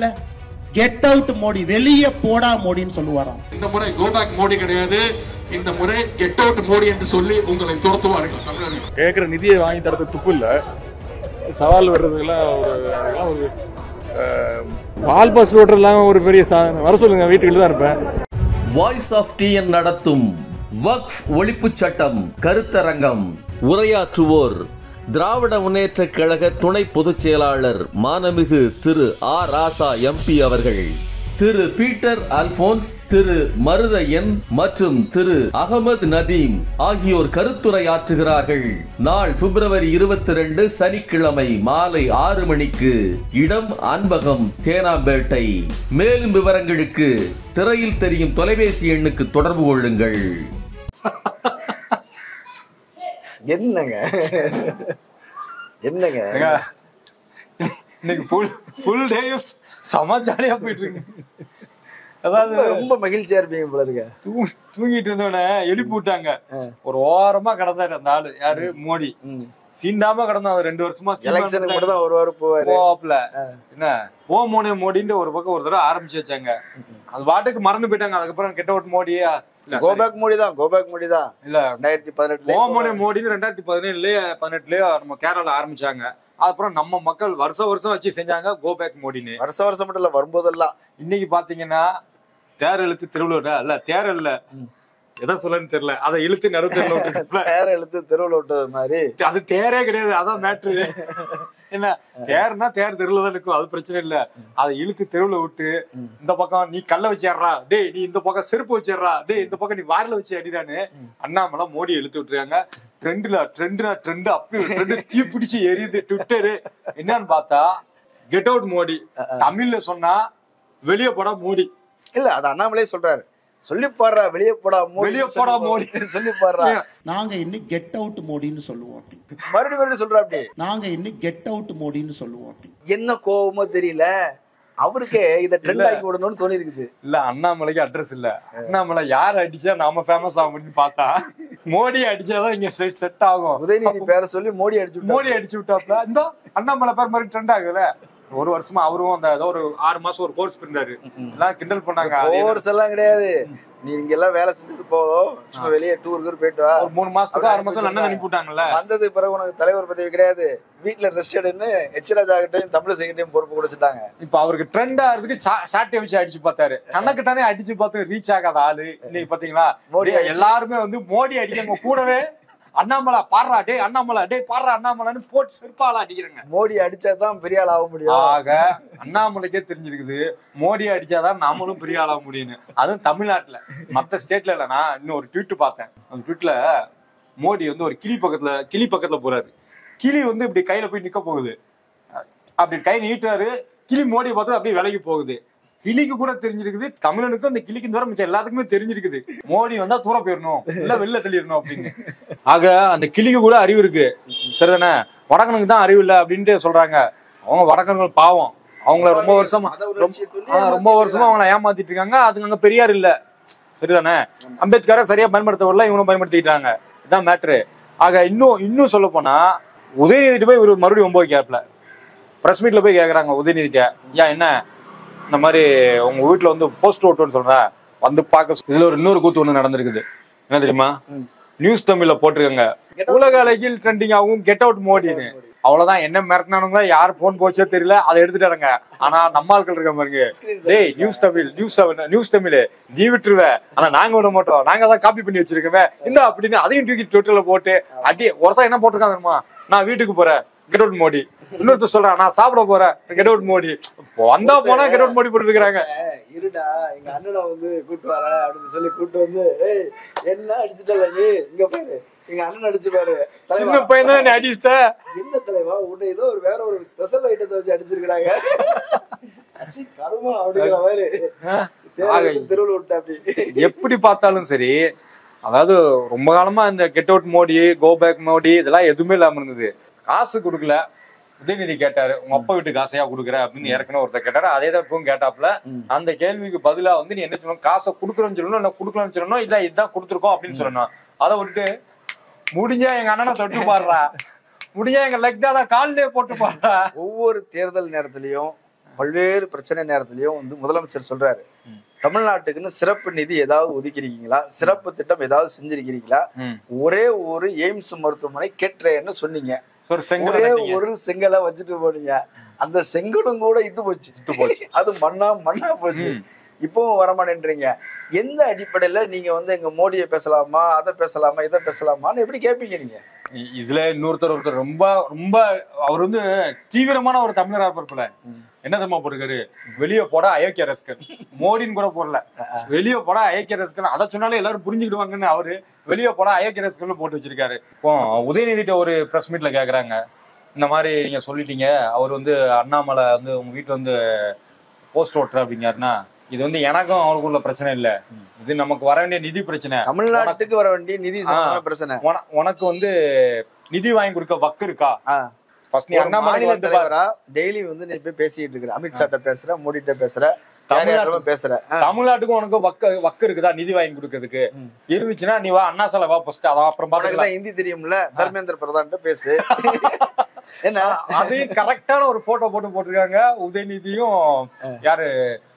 தமிழ்நாட்டுல get out Modi, வெளியே போடா மோடின்னு சொல்லுவாராம். இந்த முறை கோ பேக் மோடி கிடையாது, இந்த முறை கெட் அவுட் மோடி என்று சொல்லி உங்களை துரத்துவார்கள் தமிழர்கள். கேட்குற நிதியை வாங்கி தரது துப்பு இல்லை, சவால் வர்றதுக்கெல்லாம் ஒரு பால் பஸ் ஓட்டுறதுலாம் ஒரு பெரிய வர சொல்லுங்க, வீட்டுக்கு தான் இருப்பேன். வாய்ஸ் ஆஃப் டிஎன் நடத்தும் வக்ஃப் ஒழிப்பு சட்டம் கருத்தரங்கம். உரையாற்றுவோர் திராவிட முன்னேற்ற கழக துணை பொதுச் செயலாளர் மானமிகு திரு ஆ ராசா எம்பி அவர்கள், திரு பீட்டர் அல்போன்ஸ், திரு மருதையன் மற்றும் திரு அகமது நதீம் ஆகியோர் கருத்துரையாற்றுகிறார்கள். நாள் பிப்ரவரி 22 சனிக்கிழமை மாலை 6 மணிக்கு. இடம் அன்பகம், தேனாம்பேட்டை. மேலும் விவரங்களுக்கு திரையில் தெரியும் தொலைபேசி எண்ணுக்கு தொடர்பு கொள்ளுங்கள். என்னங்க என்னங்க இன்னைக்கு ஃபுல் டே செம ஜாலியா போயிட்டு இருக்கு. அதாவது ரொம்ப மகிழ்ச்சியா இருப்பீங்க போல இருக்க. தூங்கிட்டு இருந்தவன எழுப்பி விட்டாங்க. ஒரு ஓரமா கடந்தாரு அந்த ஆளு. யாரு? மோடி. சீண்டாம கடந்தான் 2 வருஷமா. எலெக்ஷனுக்கு மட்டும் தான் ஒரு வாரம் போவாப்ல. என்ன மோனே மோடின்னு ஒரு பக்கம் ஒரு தடவை ஆரம்பிச்சு வச்சாங்க. அது பாட்டுக்கு மறந்து போயிட்டாங்க. அதுக்கப்புறம் கெட் அவுட் மோடியா கோபேக் மோடி தான் இல்ல 2018 மோனே மோடின்னு 2017 நம்ம கேரளா ஆரம்பிச்சாங்க. அப்புறம் நம்ம மக்கள் வருஷம் வச்சு செஞ்சாங்க கோபேக் மோடின்னு. வருஷம் மட்டும் இல்ல, வரும்போதெல்லாம். இன்னைக்கு பாத்தீங்கன்னா தேர் இழுத்து திருவிழா இல்ல, தேர் இல்ல, எதை சொல்லன்னு தெரியல, அதை இழுத்து தேர் இழுத்து தெருவில் விட்டது மாதிரி. அது தேரே கிடையாது, அதான் மேட்ரு. என்ன தேர்னா தேர் தெருவுல தான் இருக்கும், அது பிரச்சனை இல்ல. அதை இழுத்து தெருவுல விட்டு இந்த பக்கம் நீ கல்ல வச்சிடுறா, டேய் நீ இந்த பக்கம் செருப்பு வச்சிடுறா, டேய் இந்த பக்கம் நீ வாரில வச்சு அடிடான்னு அண்ணாமலை மோடி இழுத்து விட்டுருக்காங்க. ட்ரெண்ட் அப்படி தீ பிடிச்சு எரியுது ட்விட்டரு. என்னன்னு பார்த்தா கெட் அவுட் மோடி, தமிழ்ல சொன்னா வெளியே போடா மோடி. இல்ல அது அண்ணாமலே சொல்றாரு, சொல்லி பாடுறா வெளியே போடா மோடி சொல்லி பாடுறா. நாங்க இன்னும் கெட் அவுட் மோடின்னு சொல்லுவோம். மறுபடியும் சொல்றா அப்படி, நாங்க இன்னும் கெட் அவுட் மோடின்னு சொல்லுவோம். என்ன கோவமோ தெரியல அவருக்கு, இத ட்ரெண்ட் ஆக்கி விடணும்னு தோணி இருக்குது. இல்ல அண்ணாமலைக்கு அட்ரஸ் இல்ல. அண்ணாமலை யார் அடிச்சா நாம ஃபேமஸ் ஆகும் பார்த்தா மோடி அடிச்சாதான் இங்க செட் ஆகும். உதயநிதி பேரை சொல்லி மோடி அடிச்சு விட்டாப்ல. இந்த அண்ணாமலை பேர் மாதிரி ட்ரெண்ட் ஆகுதுல. ஒரு வருஷமா அவரும் அந்த ஏதோ ஒரு 6 மாசம் ஒரு கோர்ஸ் பண்ணிருந்தாரு. எல்லாம் கிண்டல் பண்ணாங்க. கோர்ஸ் எல்லாம் கிடையாது, நீங்க எல்லாம் வேலை செஞ்சது போதும், சும்மா வெளியே டூருக்கு போயிட்டு வா. ஒரு 3 மாசத்துக்கு 6 மாசம் அண்ணன் அனுப்பி விட்டாங்கல்ல. வந்தது பிறகு உனக்கு தலைவர் பதவி கிடையாது, வீட்டுல ரெஸ்ட் எடுன்னு எச்ராஜா கிட்டையும் தமிழிசைகிட்டையும் பொறுப்பு கொடுத்துட்டாங்க. இப்ப அவருக்கு ட்ரெண்ட் ஆகிறதுக்கு சாட்டை வச்சு அடிச்சு பார்த்தாரு. கணக்கு தானே அடிச்சு பார்த்து ரீச் ஆகாத ஆளு. இன்னைக்கு பாத்தீங்களா எல்லாருமே வந்து மோடி அடிக்காங்க கூடவே அண்ணாமலை பாடுறா டே அண்ணாமலை டே பாடுறா அண்ணாமலைன்னு போட்டு செருப்பால அடிக்கிறாங்க. மோடி அடிச்சாதான் பெரிய ஆள் ஆக முடியும். ஆக அண்ணாமலைக்கே தெரிஞ்சிருக்குது மோடி அடிச்சாதான் நாமளும் பெரிய ஆள் ஆக முடியும்னு. அதுவும் தமிழ்நாட்டுல, மத்த ஸ்டேட்ல இல்ல. நான் இன்னும் ஒரு ட்வீட் பார்த்தேன். அந்த ட்வீட்ல மோடி வந்து ஒரு கிளி பக்கத்துல போறாரு. கிளி வந்து இப்படி கையில போய் நிக்க போகுது. அப்படி கை நீட்டாரு, கிளி மோடியை பார்த்து அப்படியே விலகி போகுது. கிளிக்கு கூட தெரிஞ்சிருக்குது, தமிழனுக்கும் அந்த கிளிக்கு தவிர மிச்சம் எல்லாத்துக்குமே தெரிஞ்சிருக்குது மோடி வந்தா தூரம் போயிடணும் இல்ல வெளில தள்ளிடணும் அப்படின்னு. ஆக அந்த கிளிக்கு கூட அறிவு இருக்கு, சரிதானே? வடக்கனுக்கு தான் அறிவு இல்லை அப்படின்ட்டு சொல்றாங்க. அவங்க வடக்கன்கள் பாவம், அவங்கள ரொம்ப வருஷமா அவங்கள ஏமாத்திட்டு இருக்காங்க. அதுக்கு அங்க பெரியார் இல்ல, சரிதானே? அம்பேத்கரை சரியா பயன்படுத்தவில்லை, இவனும் பயன்படுத்திக்கிட்டாங்க. இதுதான் மேட்ரு. ஆக இன்னும் சொல்ல போனா உதயநிதிட்டு போய் ஒரு மறுபடியும் 9 கேப்ல பிரஸ் மீட்ல போய் கேக்குறாங்க உதயநிதிட்ட, ஏன் என்ன இந்த மாதிரி உங்க வீட்டுல வந்து போஸ்ட் ஓட்டுன்னு சொல்றேன் வந்து பாக்க. இதுல ஒரு இன்னொரு கூத்து ஒண்ணு நடந்திருக்குது. என்ன தெரியுமா? நியூஸ் தமிழ்ல போட்டிருக்காங்க, உலக அளவில் ட்ரெண்டிங் ஆகும் கெட் அவுட் மோடின்னு. அவ்வளவுதான். என்ன மிரட்டினானுங்களா, யார் போன் போச்சோ தெரியல, அதை எடுத்துட்டாங்க. ஆனா நம்ம ஆட்கள் இருக்க பாருங்க, டேய் நியூஸ் தமிழ் நீ விட்டுருவ, ஆனா நாங்க விட மாட்டோம், நாங்க தான் காப்பி பண்ணி வச்சிருக்கோமே இந்த அப்படின்னு அதையும் தூக்கி ட்விட்டர்ல போட்டு அடி. ஒருத்தன் என்ன போட்டிருக்காங்க, நான் வீட்டுக்கு போறேன் கெட் அவுட் மோடி. இன்னொருத்தர் சொல்றான், நான் சாப்பிட போறேன் கெட் அவுட் மோடி. வந்தா போனா கெட் அவுட் மோடி போட்டு இருக்கிறாங்க. இருடா எங்க அண்ணனை வந்து கூட்டு வர அப்படின்னு சொல்லி கூட்டு வந்து, என்ன அடிச்சுட்டல நீ, இங்க பாரு எங்க அண்ணன் அடிச்சு பாரு, சின்ன பையன் தான் நீ அடிச்சிட்ட. என்ன தலைவா உன்னை ஏதோ ஒரு வேற ஒரு ஸ்பெஷல் ஐட்டத்தை வச்சு அடிச்சிருக்காங்க கருமா அப்படிங்கிற மாதிரி தெருவில் விட்டா. அப்படி எப்படி பார்த்தாலும் சரி, அதாவது ரொம்ப காலமா இந்த get out Modi, go back Modi இதெல்லாம் எதுவுமே இல்லாம இருந்தது. காசு கொடுக்கல, உதயநிதி கேட்டாரு, உங்க அப்பா வீட்டு காசையா கொடுக்குற அப்படின்னு ஏற்கனவே ஒருத்தர் கேட்டாரு. அதே தான் இப்பவும் கேட்டாப்ல. அந்த கேள்விக்கு பதிலா வந்து நீ என்ன சொல்லணும், காசை கொடுக்குறோன்னு சொல்லணும், இல்ல கொடுக்கலன்னு சொல்லணும், இல்ல இதுதான் கொடுத்துருக்கோம் அப்படின்னு சொல்லணும். அதை விட்டு முடிஞ்சா எங்க அண்ணனை தொட்டு பாடுறா, முடிஞ்சா எங்க லெக் தான் காலிலே போட்டு பாடுறா. ஒவ்வொரு தேர்தல் நேரத்திலையும் பல்வேறு பிரச்சனை நேரத்திலயும் வந்து முதலமைச்சர் சொல்றாரு, தமிழ்நாட்டுக்குன்னு சிறப்பு நிதி ஏதாவது ஒதுக்கிருக்கீங்களா, சிறப்பு திட்டம் ஏதாவது செஞ்சிருக்கிறீங்களா, ஒரே ஒரு எய்ம்ஸ் மருத்துவமனை கேட்டுறேன்னு சொன்னீங்க, ஒரே ஒரு செங்கலை வச்சுட்டு போனீங்க, அந்த செங்கலும் கூட இட்டு போச்சு, அது மண்ணா போச்சு, இப்பவும் வரமாட்டேன்றீங்க. எந்த அடிப்படையில நீங்க வந்து எங்க மோடியை பேசலாமா, அதை பேசலாமா, இதை பேசலாமான்னு எப்படி கேட்பீங்க நீங்க? இதுல ஒருத்தர் ரொம்ப ரொம்ப அவர் வந்து தீவிரமான ஒரு தமிழரா இருப்பல. என்ன தெரியுமா போட்டிருக்காரு, வெளியே போட அயோக்கிய ரசிகர், மோடின்னு கூட போடல, வெளியே போட அயோக்கிய ரசிகர், அதை சொன்னாலே எல்லாரும் புரிஞ்சுக்கிடுவாங்கன்னு அவரு வெளியே போட அயோக்கிய ரசிகர்னு போட்டு வச்சிருக்காரு. இப்போ உதயநிதிட்ட ஒரு பிரஸ் மீட்ல கேக்குறாங்க, இந்த மாதிரி நீங்க சொல்லிட்டீங்க, அவர் வந்து அண்ணாமலை வந்து உங்க வீட்டுல வந்து போஸ்ட் ஓட்டுற அப்படிங்காருன்னா, இது வந்து எனக்கும் அவருக்குள்ள பிரச்சனை இல்ல, இது நமக்கு வர வேண்டிய நிதி பிரச்சனை, தமிழ்நாட்டுக்கு வர வேண்டிய நிதி பிரச்சனை. உனக்கு வந்து நிதி வாங்கி கொடுக்க வக்கு இருக்கா? மாநில தலைவரா டெய்லி வந்து நீ போய் பேசிட்டு இருக்கிற, அமித்ஷாட்ட பேசுற, மோடிட்ட பேசுற, பேசுற, தமிழ்நாட்டுக்கும் உனக்கு வக்கு இருக்குதா நிதி வாங்கி கொடுக்கறதுக்கு? இருந்துச்சுன்னா நீ வா, அண்ணா சாலை வா, அப்புறம் பாத்துக்கலாம். ஹிந்தி தெரியும்ல, தர்மேந்திர பிரதான் பேசு. என்ன அது கரெக்டான ஒரு போட்டோ போட்டிருக்காங்க, உதயநிதியும் யாரு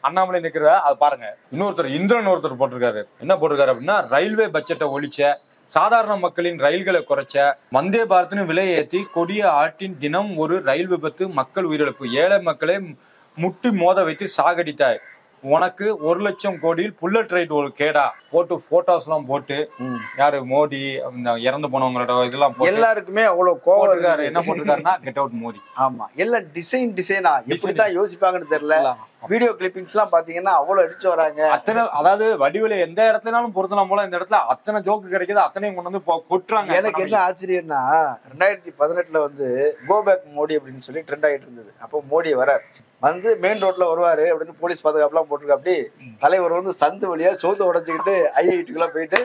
அண்ணாமலை நிக்கிற, அது பாருங்க. இன்னொருத்தர் இந்திரன் ஒருத்தர் போட்டிருக்காரு, என்ன போட்டிருக்காரு அப்படின்னா, ரயில்வே பட்ஜெட்டை ஒழிச்ச, சாதாரண மக்களின் ரயில்களை குறைச்ச, வந்தே பாரத்னு விலை ஏற்றி கொடிய ஆட்டின் தினம் ஒரு ரயில் விபத்து, மக்கள் உயிரிழப்பு, ஏழை மக்களை முட்டி மோத வைத்து சாகடித்தாய், உனக்கு 1 லட்சம் கோடியில் புல்லட் ரைட் ஒரு கேடா போட்டு போட்டோஸ் எல்லாம் போட்டு, யாரு மோடி இறந்து போனவங்களோட இதெல்லாம் எல்லாருக்குமே அவ்வளவு கோவம் இருக்காரு. என்ன போட்டிருக்காருன்னா, கெட் அவுட் மோடி. ஆமா, எல்லாம் டிசைனா எப்படிதான் யோசிப்பாங்கன்னு தெரியல. வீடியோ கிளிப்பிங்ஸ் எல்லாம் பாத்தீங்கன்னா அவ்வளவு அடிச்சு வராங்க. அத்தனை, அதாவது வடிவேலு எந்த இடத்துலனாலும் பொருத்தலாம் போல, இந்த இடத்துல அத்தனை ஜோக்கு கிடைக்குது, அத்தனையும் கொண்டு வந்து கொட்டுறாங்க. எனக்கு என்ன ஆச்சரியம்னா, 2018 வந்து கோ பேக் மோடி அப்படின்னு சொல்லி ட்ரெண்ட் ஆகிட்டு இருந்தது. அப்போ மோடி வரார், வந்து மெயின் ரோட்ல வருவாரு அப்படின்னு போலீஸ் பாதுகாப்புலாம் போட்டிருக்க, அப்படி தலைவர் வந்து சந்து வழியா சோத்து உடைச்சுக்கிட்டு ஐஐடிக்குள்ள போயிட்டு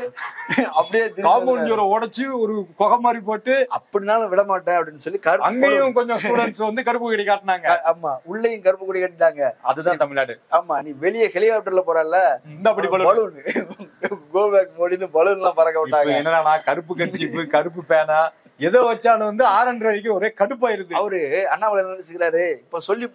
அப்படியே காம்பவுண்ட் உடைச்சு ஒரு கொகை மாதிரி போட்டு, அப்படினாலும் விட மாட்டேன் அப்படின்னு சொல்லி அங்கேயும் கொஞ்சம் ஸ்டூடெண்ட்ஸ் வந்து கருப்பு கொடி காட்டினாங்க. ஆமா, உள்ளேயும் கருப்பு கொடி கட்டிட்டாங்க. அதுதான் தமிழ்நாடு. ஆமா, நீ வெளியே ஹெலிகாப்டர்ல போறல, இந்த அப்படி பலூன் கோ பேக் மோடின்னு பலூன் எல்லாம் பறக்க விட்டாங்க. என்னன்னா, கருப்பு கட்சிப்பு, கருப்பு பேனா எதோ வச்சாலும் வந்து 6:30 ஒரே கடுப்பாயிருது. அவரு அண்ணாமலை நினைச்சுக்கிறாரு, இப்ப சொல்லி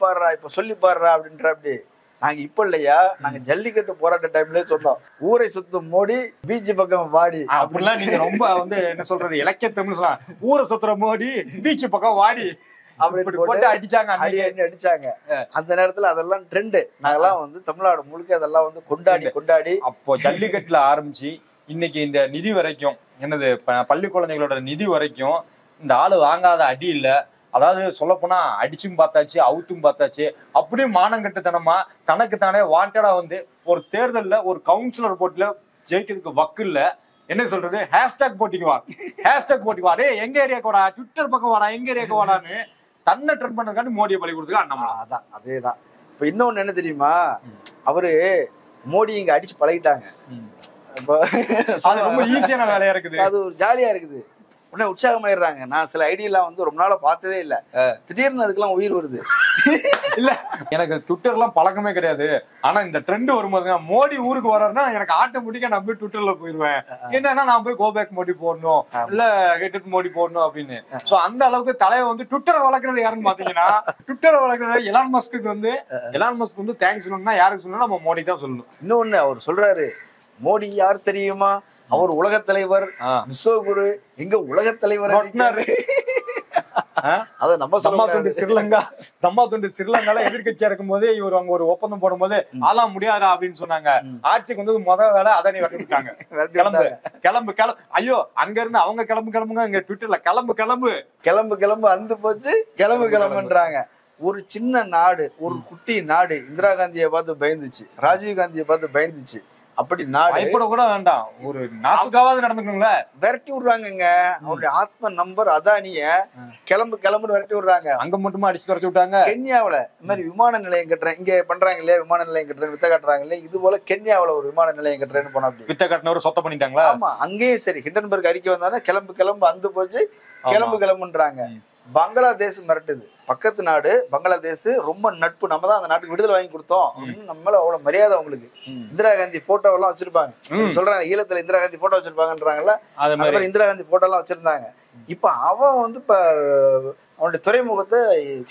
பாடுறா அப்படின்ற. அப்படி நாங்க இப்ப இல்லையா, நாங்க ஜல்லிக்கட்டு போராட்ட டைம்ல சொன்னோம், ஊரை சுத்தும் மோடி பீச் பக்கம் வாடி அப்படிலாம். நீங்க ரொம்ப வந்து என்ன சொல்றது, இலக்கிய தமிழ் சொல்லலாம், ஊரை சுத்துற மோடி பீச் பக்கம் வாடி அப்படி போட்டு அடிச்சாங்க. அடிச்சாங்க அந்த நேரத்துல. அதெல்லாம் ட்ரெண்ட். நாங்கெல்லாம் வந்து தமிழ்நாடு முழுக்க அதெல்லாம் வந்து கொண்டாடி அப்போ ஜல்லிக்கட்டுல ஆரம்பிச்சு இன்னைக்கு இந்த நிதி வரைக்கும், என்னது பள்ளி குழந்தைகளோட நிதி வரைக்கும் இந்த ஆளு வாங்காத அடி இல்ல. அதாவது சொல்ல போனா அடிச்சும் பார்த்தாச்சு, அவுத்தும் பார்த்தாச்சு. அப்படியே மானங்கட்டுத்தனமா தனக்கு தானே வாண்டடா வந்து ஒரு தேர்தல்ல ஒரு கவுன்சிலர் போட்டில ஜெயிக்கிறதுக்கு வக்கு இல்ல. என்ன சொல்றது, ஹேஷ்டாக் போட்டிக்கு வா, டேய் எங்க ஏரியாக்கு வாடா, ட்விட்டர் பக்கம் வாடா, எங்க ஏரியாக்கு வாடான்னு தன்னை ட்ரெண்ட் பண்ணதுக்காண்டி மோடியை பலி கொடுத்துக்க அண்ணாமலை. அதான் அதேதான். இப்ப இன்னொன்னு என்ன தெரியுமா, அவரு மோடி இங்க அடிச்சு பழகிட்டாங்க. அது ரொம்ப ஈஸியான வேலையா இருக்குது, அது ஒரு ஜாலியா இருக்குது, உடனே உற்சாகமாயிடுறாங்க. நான் சில ஐடியெல்லாம் வந்து ரொம்ப நாளா பார்த்ததே இல்ல, திடீர்னு அதுக்கெல்லாம் உயிர் வருது. இல்ல, எனக்கு ட்விட்டர் எல்லாம் பழக்கமே கிடையாது. ஆனா இந்த ட்ரெண்ட் வரும்போது, மோடி ஊருக்கு வர்றாருன்னா எனக்கு ஆட்டோமேட்டிக்கா நான் போய் ட்விட்டர்ல போயிருவேன். என்னன்னா, நான் போய் கோ பேக் மோடி போடணும், இல்ல கெட் அவுட் மோடி போடணும் அப்படின்னு. சோ அந்த அளவுக்கு தலைவர் வந்து ட்விட்டரை வளர்க்கறது யாருன்னு பாத்தீங்கன்னா, ட்விட்டரை வளர்க்கறது எலான் மஸ்க்கு வந்து தேங்க்ஸ் சொல்லணும்னா யாருக்கு சொல்லணும், நம்ம மோடி தான் சொல்லணும். இன்னொன்னு அவர் சொல்றாரு, மோடி யார் தெரியுமா, அவர் உலக தலைவர், விஸ்வகுரு, எங்க உலக தலைவர். அத நம்ம ஸ்ரீலங்கால எதிர்கட்சியா இருக்கும் போதே இவர் அங்க ஒரு ஒப்பந்தம் போடும் போது ஆளா முடியாதா அப்படின்னு சொன்னாங்க. ஆட்சிக்கு வந்து முதல் வேலை அதை நீ விட்டுட்டாங்க, கிளம்பு. ஐயோ, அங்க இருந்து அவங்க கிளம்புங்க, இங்க ட்விட்டர்ல கிளம்பு அந்த போச்சு, கிளம்புன்றாங்க. ஒரு சின்ன நாடு, ஒரு குட்டி நாடு இந்திரா காந்தியை பார்த்து பயந்துச்சு, ராஜீவ் காந்தியை பார்த்து பயந்துச்சு. அப்படி நாடு கூட வேண்டாம், ஒரு நாசுக்காவது நடந்துக்கணும்ல, விரட்டி விடுறாங்க. அவருடைய ஆத்ம நம்பர் அதானிய கிளம்புன்னு விரட்டி விடுறாங்க. அங்க மட்டுமா அடிச்சு துரத்தி விட்டாங்க. கென்யாவில இந்த மாதிரி விமான நிலையம் கட்டுறேன், இங்க பண்றாங்க இல்லையா, விமான நிலையம் கட்டுறேன்னு வித்த காட்டுறாங்க இல்லையா, இது போல கென்யாவில ஒரு விமான நிலையம் கட்டுறேன்னு போனா அப்படி வித்த காட்டினவரு சொத்த பண்ணிட்டாங்களா. ஆமா, அங்கேயே சரி ஹிண்டன்பர்க் அறிக்கை வந்தானே கிளம்பு அந்த போச்சு, கிளம்புன்றாங்க. பங்களாதேஷ் மிரட்டுது, பக்கத்து நாடு பங்களாதேஷ், ரொம்ப நட்பு, நம்ம தான் அந்த நாட்டுக்கு விடுதலை வாங்கி கொடுத்தோம் அப்படின்னு. நம்ம மேல அவ்வளவு மரியாதை அவங்களுக்கு. இந்திரா காந்தி போட்டோ எல்லாம் வச்சிருப்பாங்க, சொல்றாங்க ஈழத்துல இந்திரா காந்தி போட்டோ வச்சிருப்பாங்கன்றாங்கல்ல, அது மாதிரி இந்திரா காந்தி போட்டோ எல்லாம் வச்சிருந்தாங்க. இப்ப அவன் வந்து இப்ப அவனுடைய துறைமுகத்தை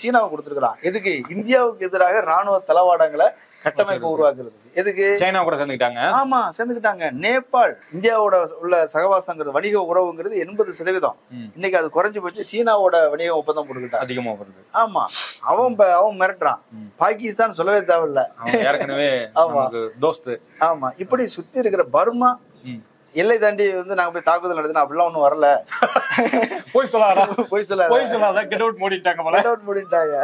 சீனாவுக்கு கொடுத்துருக்கான். எதுக்கு? இந்தியாவுக்கு எதிராக ராணுவ தளவாடங்களை கட்டமைப்பு உருவாக்குறது. எதுக்கு? சைனா கூட சேர்ந்துக்கிட்டாங்க. ஆமா, சேர்ந்துக்கிட்டாங்க. நேபாள் இந்தியாவோட உள்ள சகவாசங்கிறது, வணிக உறவுங்கிறது 80%. இன்னைக்கு அது குறைஞ்சு போச்சு. சீனாவோட வணிக ஒப்பந்தம் போட்டுக்கிட்டான், அதிகமா வருது. ஆமா, அவன் மிரட்டுறான். பாகிஸ்தான் சொல்லவே தேவையில்ல, ஏற்கனவே தோஸ்து. ஆமா, இப்படி சுத்தி இருக்கிற பர்மா எல்லை தாண்டி வந்து நாங்க போய் தாக்குதல் நடத்தினா அப்படிலாம் ஒண்ணும் வரல. போய் சொல்லாத கெட் அவுட் மூடிட்டாங்க.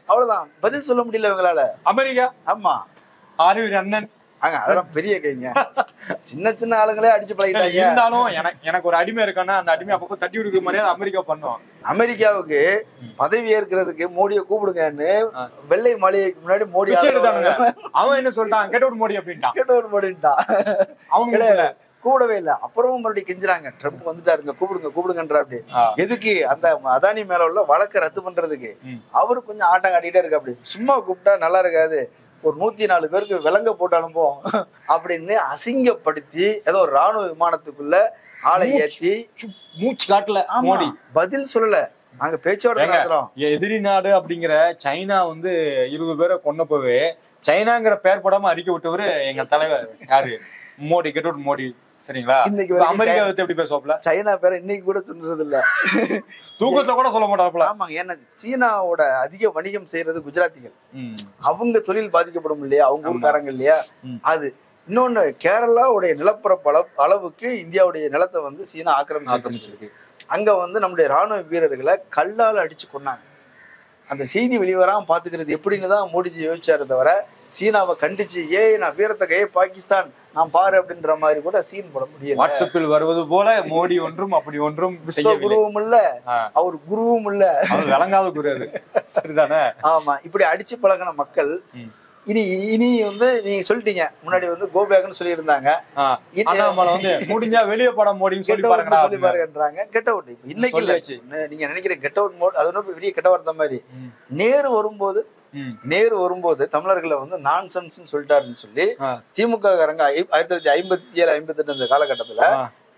அவ்வளவுதான், பதில் சொல்ல முடியல இவங்களால. அமெரிக்கா, ஆமா, ஆரியர் அண்ணன், அதெல்லாம் பெரிய கைங்க. சின்ன சின்ன ஆளுங்களே அடிச்சு பழகிட்டாங்க. இருந்தாலும் எனக்கு ஒரு அடிமை இருக்கானா, அந்த அடிமை அப்பப்போ தட்டி விடுக்கிற மாதிரியே அமெரிக்கா பண்ணுவோம். அமெரிக்காவுக்கு பதவி ஏற்கிறதுக்கு மோடியை கூப்பிடுங்கன்னு வெள்ளை மாளிகைக்கு முன்னாடி மோடி எடுத்தானுங்க. அவன் என்ன சொல்லிட்டான்? கெட் அவுட் மோடி அப்படின்ட்டான். கெட் அவுட் மோடின்ட்டான். அவங்க கூடவே இல்ல. அப்புறமும் மறுபடியும் கெஞ்சுறாங்க, ட்ரம்ப் வந்துட்டாருங்க, கூப்பிடுங்கன்ற. அப்படி எதுக்கு? அந்த அதானி மேல உள்ள வழக்கை ரத்து பண்றதுக்கு. அவரு கொஞ்சம் ஆட்டம் காட்டிட்டே இருக்கு. அப்படி சும்மா கூப்பிட்டா நல்லா இருக்காது, ஒரு 104 பேருக்கு விலங்க போட்டு அனுப்புவோம் அப்படின்னு அசிங்கப்படுத்தி ஏதோ ஒரு ராணுவ விமானத்துக்குள்ள ஆளை ஏற்றி மூச்சு காட்டல மோடி. பதில் சொல்லல. நாங்க பேச்சுவார்த்தை நடத்துறோம். எதிரி நாடு அப்படிங்கிற சைனா வந்து 20 பேரை கொன்னப்பவே சைனாங்கிற பேர் போடாம அறிக்கை விட்டவரு எங்க தலைவர் யாரு? மோடி. Get out Modi. சரிங்களா? இன்னைக்கு அமெரிக்கா எப்படி பேசுவாப்ல? சைனா பேரை இன்னைக்கு கூட சொல்றது இல்ல, தூக்கத்துல கூட சொல்ல மாட்டாப்ல. ஆமா, ஏன்னா சீனாவோட அதிக வணிகம் செய்யறது குஜராத்திகள். அவங்க தொழில் பாதிக்கப்படும் இல்லையா, அவங்க ஊருக்காரங்க இல்லையா. அது இன்னொன்னு, கேரளாவுடைய நிலப்பரப்பு அளவுக்கு இந்தியாவுடைய நிலத்தை வந்து சீனா ஆக்கிரமிச்சிருக்கு. அங்க வந்து நம்முடைய ராணுவ வீரர்களை கல்லால் அடிச்சு கொன்னாங்க. அந்த செய்தி வெளிவராம பாத்துக்கிறது எப்படின்னு தான் மோடிஜி யோசிச்சாரு தவிர, சீனாவை கண்டிச்சு நான் வீரத்தை கையே பாகிஸ்தான் நான் பாரு அப்படின்ற மாதிரி கூட சீன் போட முடியும். வாட்ஸ்அப்பில் வருவது போல மோடி ஒன்றும் அப்படி ஒன்றும் குருவும் இல்ல, அவர் குருவும் இல்ல, விளங்காத குரு அது. சரிதானே? ஆமா, இப்படி அடிச்சு பழகின மக்கள் இனி வந்து நீங்க சொல்லிட்டீங்க முன்னாடி வந்து கோபேக்னு சொல்லி இருந்தாங்க. முடிஞ்சா வெளியே படம் மோடின்னு சொல்லி பாருங்கன்றாங்க. கெட் அவுட் இன்னைக்கு இல்ல, நீங்க நினைக்கிற கெட் அவுட் மோட் அது ஒன்றும் பெரிய கெட்ட வார்த்தை மாதிரி. நேரு வரும்போது தமிழர்களை வந்து நான்சென்ஸ் சொல்லிட்டாருன்னு சொல்லி திமுக காரங்க 1957-58 அந்த காலகட்டத்துல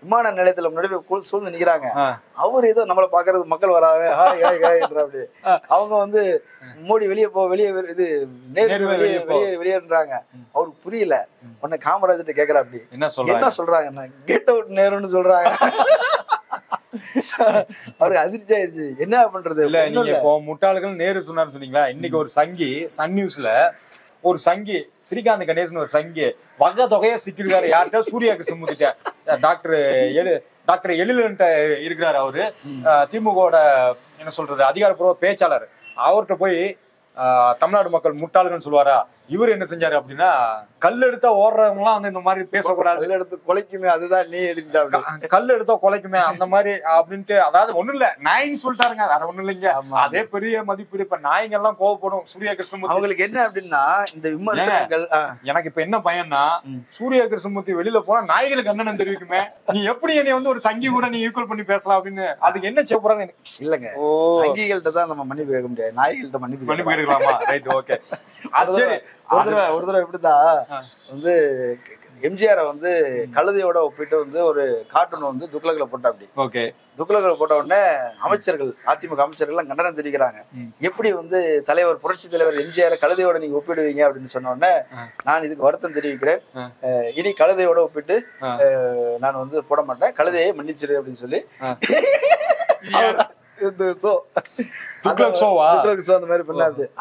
விமான நிலையத்துல முன்னாடி சூழ்ந்து நிக்கிறாங்க. அவர் ஏதோ நம்மள பாக்குறது மக்கள் வராங்க, அப்படி அவங்க வந்து மோடி வெளியே போ, வெளியே இது நேரு வெளியேறாங்க. அவருக்கு புரியல. உடனே காமராஜர்கிட்ட கேக்குறா, அப்படி என்ன சொல்றாங்க? கெட் அவுட் நேருன்னு சொல்றாங்க. அவருக்கு அதிர்ச்சி ஆயிடுச்சு, என்ன பண்றது? இல்ல, நீங்க இப்போ முட்டாள்கள் நேரு சொன்னாரு சொன்னீங்களா? இன்னைக்கு ஒரு சங்கி சன் நியூஸ்ல ஒரு சங்கி ஸ்ரீகாந்த் கணேசன் ஒரு சங்கி வகை தொகையா சிக்கிருக்காரு. யார்கிட்ட? சூர்யா கிருஷ்ணமூர்த்திட்ட. டாக்டர் எழிலன்ட்ட இருக்கிறாரு. அவரு திமுகவோட என்ன சொல்றது அதிகாரப்பூர்வ பேச்சாளர். அவர்கிட்ட போய் தமிழ்நாடு மக்கள் முட்டாள்கள்னு சொல்லுவாரா? இவர் என்ன செஞ்சாரு அப்படின்னா, கல் எடுத்தா ஓடுறவங்க எல்லாம் வந்து இந்த மாதிரி பேசக்கூடாது, கல் எடுத்து கொலைக்குமே, அதுதான் நீ எடுத்தா கல் எடுத்தா கொலைக்குமே அந்த மாதிரி அப்படின்ட்டு. அதாவது ஒண்ணும் இல்ல, நாயின்னு சொல்லிட்டாருங்க, வேற ஒண்ணும் இல்லைங்க. அதே பெரிய மதிப்பீடு. இப்ப நாய்ங்க எல்லாம் கோவப்படும். சூர்யா கிருஷ்ணமூர்த்தி அவங்களுக்கு என்ன அப்படின்னா இந்த விமர்சனங்கள். எனக்கு இப்ப என்ன பயன்னா, சூர்யா கிருஷ்ணமூர்த்தி வெளியில போனா நாய்களுக்கு கண்டனம் தெரிவிக்குமே, நீ எப்படி என்னை வந்து ஒரு சங்கி கூட நீ ஈக்குவல் பண்ணி பேசலாம் அப்படின்னு. அதுக்கு என்ன செய்ய போறாங்க? இல்லங்க, சங்கிகள்கிட்ட தான் நம்ம மன்னிப்பு கேட்க முடியாது, நாய்கள்கிட்ட மன்னிப்பு கேட்கலாமா? Right, okay. சரி, ஒரு தடவை இப்படிதான் வந்து எம்ஜிஆரை வந்து கழுதையோட ஒப்பிட்டு வந்து ஒரு கார்ட்டூன் வந்து துக்ளக்ல போட்டா. அப்படி ஓகே, துக்ளக்ல போட்ட உடனே அமைச்சர்கள், அதிமுக அமைச்சர்கள் எல்லாம் கண்டனம் தெரிவிக்கிறாங்க. எப்படி வந்து தலைவர், புரட்சி தலைவர் எம்ஜிஆரை கழுதையோட நீங்க ஒப்பிடுவீங்க அப்படின்னு சொன்ன உடனே, நான் இதுக்கு வருத்தம் தெரிவிக்கிறேன், இனி கழுதையோட ஒப்பிட்டு நான் வந்து போட மாட்டேன், கழுதையை மன்னிச்சிரு அப்படின்னு சொல்லி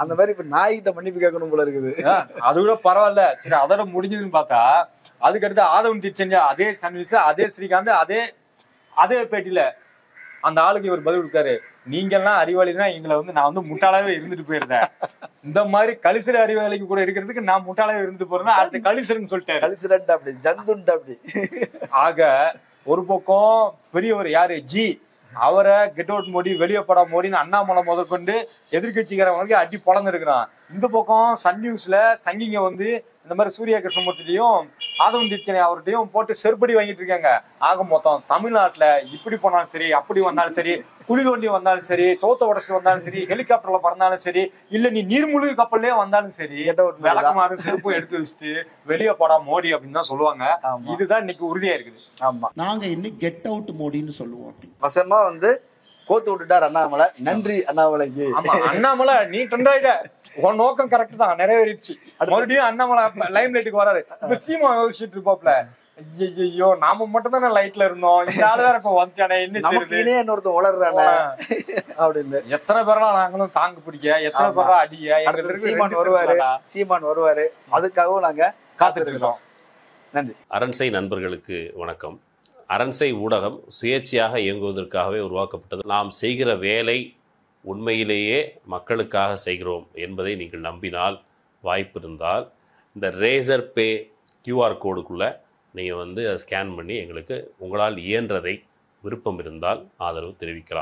அந்த மாதிரி இப்ப நாய்கிட்ட மன்னிப்பு கேட்கணும் போல இருக்குது. அது கூட பரவாயில்ல. சரி, அதோட முடிஞ்சதுன்னு பார்த்தா அதுக்கடுத்து ஆதவன் தீட்சஞ்சா அதே சன்னிஸ், அதே ஸ்ரீகாந்த், அதே பேட்டியில அந்த ஆளுக்கு இவர் பதில் கொடுத்தாரு, நீங்க எல்லாம் அறிவாளினா எங்களை வந்து நான் வந்து முட்டாளாவே இருந்துட்டு போயிருந்தேன், இந்த மாதிரி கலிசிற அறிவாளிக்கு கூட இருக்கிறதுக்கு நான் முட்டாளாவே இருந்துட்டு போறேன்னா அடுத்து கலிசிறன்னு சொல்லிட்டாரு. கலிசிரண்ட் அப்படி, ஜந்துண்டு அப்படி. ஆக ஒரு பக்கம் பெரியவர் யாரு ஜி, அவரை கெட் அவுட் மோடி, வெளியே படா மோடின்னு அண்ணாமலை முதற்கொண்டு எதிர்கட்சிக்காரவங்களுக்கு அடி பொழந்து இருக்கிறான். இந்த பக்கம் சன் நியூஸ்ல சங்கிங்க வந்து இந்த மாதிரி சூர்யா கிருஷ்ணமூர்த்தியும் ஆதவன் தீட்சணை அவர்கிட்டையும் போட்டு செருப்படி வாங்கிட்டு இருக்காங்க. ஆக மொத்தம் தமிழ்நாட்டுல இப்படி போனாலும் சரி, அப்படி வந்தாலும் சரி, குழி தோண்டி வந்தாலும் சரி, சோத்த உடச்சு வந்தாலும் சரி, ஹெலிகாப்டர்ல பறந்தாலும் சரி, இல்ல நீ நீர்மூழ்கி கப்பல்லே வந்தாலும் சரி, விளக்கமாறு செருப்பும் எடுத்து வச்சுட்டு வெளியே போடா மோடி அப்படின்னு தான் சொல்லுவாங்க. இதுதான் இன்னைக்கு உறுதியா இருக்குது. ஆமா, நாங்க இன்னைக்கு கெட் அவுட் மோடின்னு சொல்லுவோம். வசமா வந்து கோத்து விட்டுட்டார் அண்ணாமலை. நன்றி அண்ணாமலைக்கு. ஆமா அண்ணாமலை நீ ட்ரெண்ட் ஆயிட்ட, உன் நோக்கம் கரெக்ட் தான், நிறைவேறிடுச்சு. மறுபடியும் அண்ணாமலை லைம் லைட்டுக்கு வராரு. இப்ப சீமா யோசிச்சுட்டு இருப்பாப்ல, ஐயோ நாம மட்டும் தானே லைட்ல இருந்தோம், இந்த ஆளு வேற இப்ப வந்துட்டானே, என்ன இன்னொருத்தன் உளர்றானே அப்படின்னு. எத்தனை பேரா நாங்களும் தாங்க பிடிக்க, எத்தனை பேரா அடிய. சீமான் வருவாரு, அதுக்காகவும் நாங்க காத்துட்டு இருக்கோம். நன்றி. அரண்சை நண்பர்களுக்கு வணக்கம். அரண்சை ஊடகம் சுயேட்சையாக இயங்குவதற்காகவே உருவாக்கப்பட்டது. நாம் செய்கிற வேலை உண்மையிலேயே மக்களுக்காக செய்கிறோம் என்பதை நீங்கள் நம்பினால், வாய்ப்பு இருந்தால் இந்த ரேசர் பே QR கோடுக்குள்ளே நீங்கள் அதை ஸ்கேன் பண்ணி எங்களுக்கு உங்களால் இயன்றதை விருப்பம் இருந்தால் ஆதரவு தெரிவிக்கலாம்.